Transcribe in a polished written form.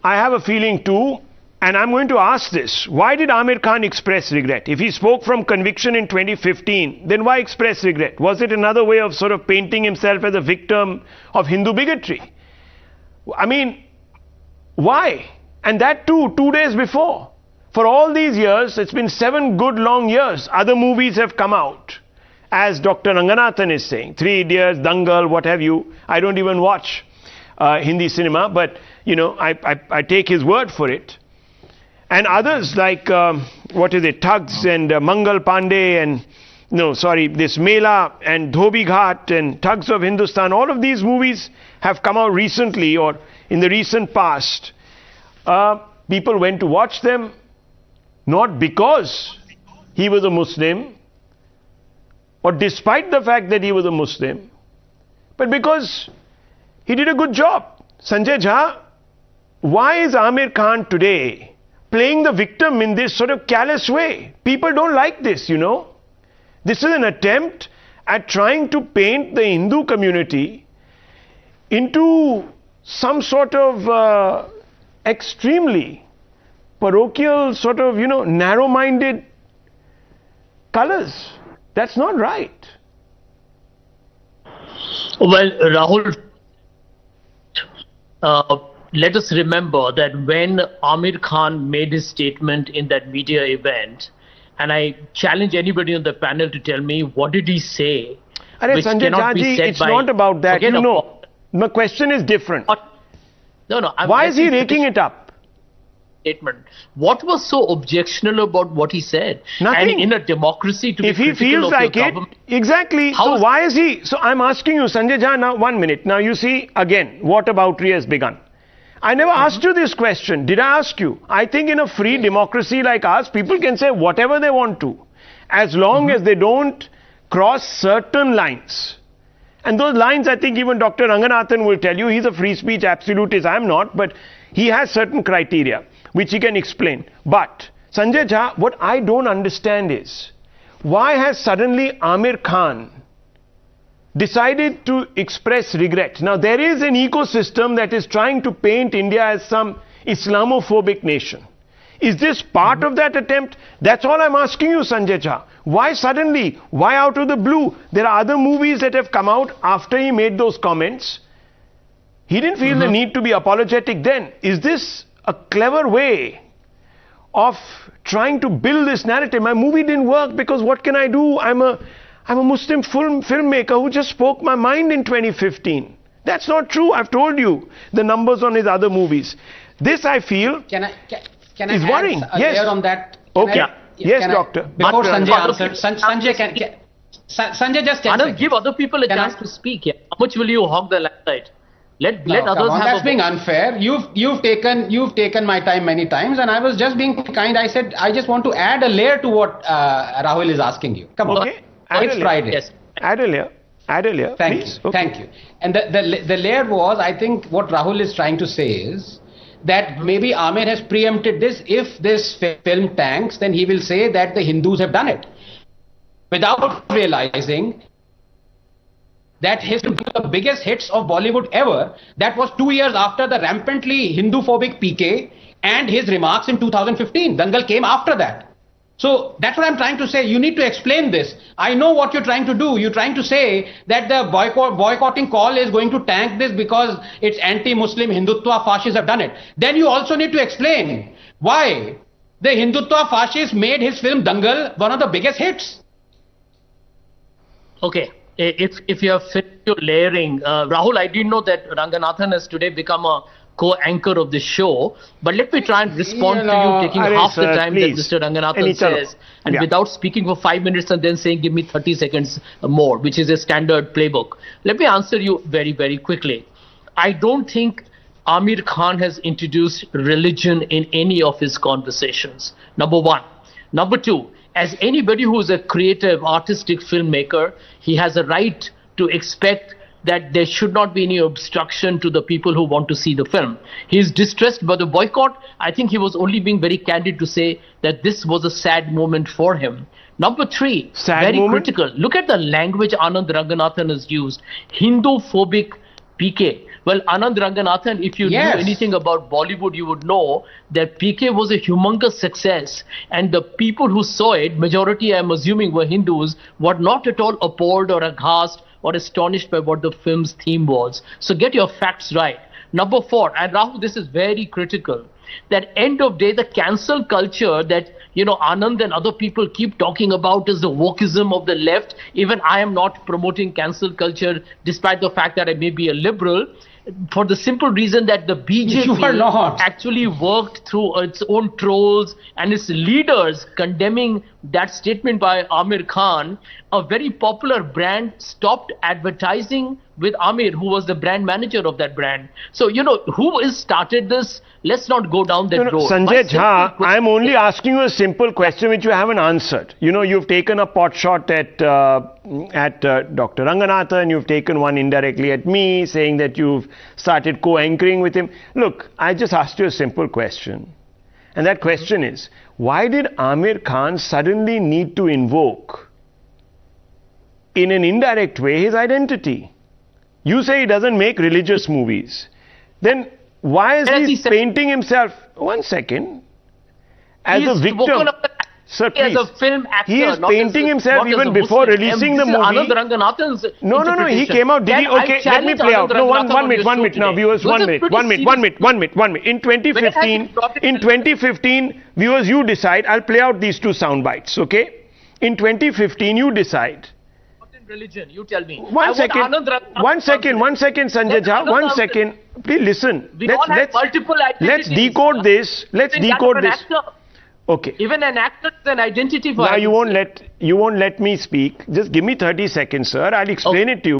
I have a feeling too, and I'm going to ask this. Why did Amir Khan express regret? If he spoke from conviction in 2015, then why express regret? Was it another way of sort of painting himself as a victim of Hindu bigotry? I mean, why? And that too, 2 days before. For all these years, it's been 7 good long years. Other movies have come out. As Dr. Ranganathan is saying, Three Idiots, Dangal, what have you. I don't even watch Hindi cinema, but you know, I take his word for it. And others like, Thugs and Mangal Pandey and, this Mela and Dhobi Ghat and Thugs of Hindustan, all of these movies have come out recently or in the recent past. People went to watch them not because he was a Muslim or despite the fact that he was a Muslim, but because he did a good job. Sanjay Jha, why is Amir Khan today playing the victim in this sort of callous way? People don't like this, you know. This is an attempt at trying to paint the Hindu community into some sort of extremely parochial sort of, narrow-minded colors. That's not right. Well, Rahul, let us remember that when Amir Khan made his statement in that media event, and I challenge anybody on the panel to tell me what did he say, which Sanjay cannot be Jha, said it's by... not about that. My question is different. Why is he raking it up? Statement. What was so objectionable about what he said? Nothing. And in a democracy, to be critical if he feels of like your it, government, exactly. So why is he? So I'm asking you, Sanjay Jha, now 1 minute. Now you see again, whataboutery has begun. I never asked you this question. Did I ask you? I think in a free democracy like ours, people can say whatever they want to, as long as they don't cross certain lines. And those lines, I think even Dr. Ranganathan will tell you, he's a free speech absolutist. I'm not, but he has certain criteria which he can explain. But Sanjay Jha, what I don't understand is, why has suddenly Amir Khan decided to express regret? Now there is an ecosystem that is trying to paint India as some Islamophobic nation. Is this part of that attempt? That's all I'm asking you, Sanjay Jha. Why suddenly? Why out of the blue? There are other movies that have come out after he made those comments. He didn't feel the need to be apologetic then. Is this a clever way of trying to build this narrative? My movie didn't work because what can I do? I'm a Muslim filmmaker who just spoke my mind in 2015. That's not true. I've told you the numbers on his other movies. This, I feel, Can I is worrying. add a layer on that? Okay. Yes, doctor. Before Sanjay answers, Sanjay just 10 Anand, seconds. give other people a chance to speak. Yeah. How much will you hog the limelight? Let others have That's being unfair. You've taken my time many times, and I was just being kind. I said I just want to add a layer to what Rahul is asking you. Come on. Okay. It's Friday. Yes. Add a layer. Thank you. Thank you. And the layer was, I think what Rahul is trying to say is that maybe Amir has preempted this. If this film tanks, then he will say that the Hindus have done it, without realizing that the biggest hits of Bollywood ever, that was 2 years after the rampantly Hindu-phobic PK and his remarks in 2015. Dangal came after that. So that's what I'm trying to say. You need to explain this. I know what you're trying to do. You're trying to say that the boycotting call is going to tank this because it's anti-Muslim, Hindutva fascists have done it. Then you also need to explain why the Hindutva fascists made his film Dangal one of the biggest hits. Okay. If you have finished your layering, Rahul, I didn't know that Ranganathan has today become a co-anchor of the show, but let me try and respond to you taking half the time that Mr. Ranganathan says, and without speaking for 5 minutes and then saying give me 30 seconds more, which is a standard playbook. Let me answer you very, very quickly. I don't think Amir Khan has introduced religion in any of his conversations, number one. Number two, as anybody who is a creative, artistic filmmaker, he has a right to expect that there should not be any obstruction to the people who want to see the film. He is distressed by the boycott. I think he was only being very candid to say that this was a sad moment for him. Number three, very critical. Look at the language Anand Ranganathan has used. Hindu-phobic PK. Well, Anand Ranganathan, if you knew anything about Bollywood, you would know that PK was a humongous success. And the people who saw it, majority I'm assuming were Hindus, were not at all appalled or aghast or astonished by what the film's theme was. So get your facts right. Number 4, and Rahul, this is very critical, that end of day, the cancel culture that, Anand and other people keep talking about is the wokeism of the left. Even I am not promoting cancel culture, despite the fact that I may be a liberal, for the simple reason that the BJP actually worked through its own trolls and its leaders condemning that statement by Amir Khan. A very popular brand stopped advertising with Amir, who was the brand manager of that brand. So, who has started this? Let's not go down that road. Sanjay Jha, I'm only asking you a simple question which you haven't answered. You've taken a pot shot at Dr. Ranganathan, you've taken one indirectly at me, saying that you've started co-anchoring with him. Look, I just asked you a simple question. And that question is, why did Amir Khan suddenly need to invoke, in an indirect way, his identity? You say he doesn't make religious movies. Then why is he painting himself, one second, as a victim? Sir, please. As a film actor, he is painting himself even before releasing the movie. Anand Ranganathan's No, he came out. Okay, let me play out. No, one minute now, viewers. One minute. In 2015, viewers, you decide. I'll play out these 2 sound bites, okay? In 2015, you decide. Religion, you tell me. One second, Sanjay Jha. 1 second. Please listen. Let's decode this. Let's decode this. Okay. Even an actor is an identity for. Now you won't let me speak. Just give me 30 seconds, sir. I'll explain it to you.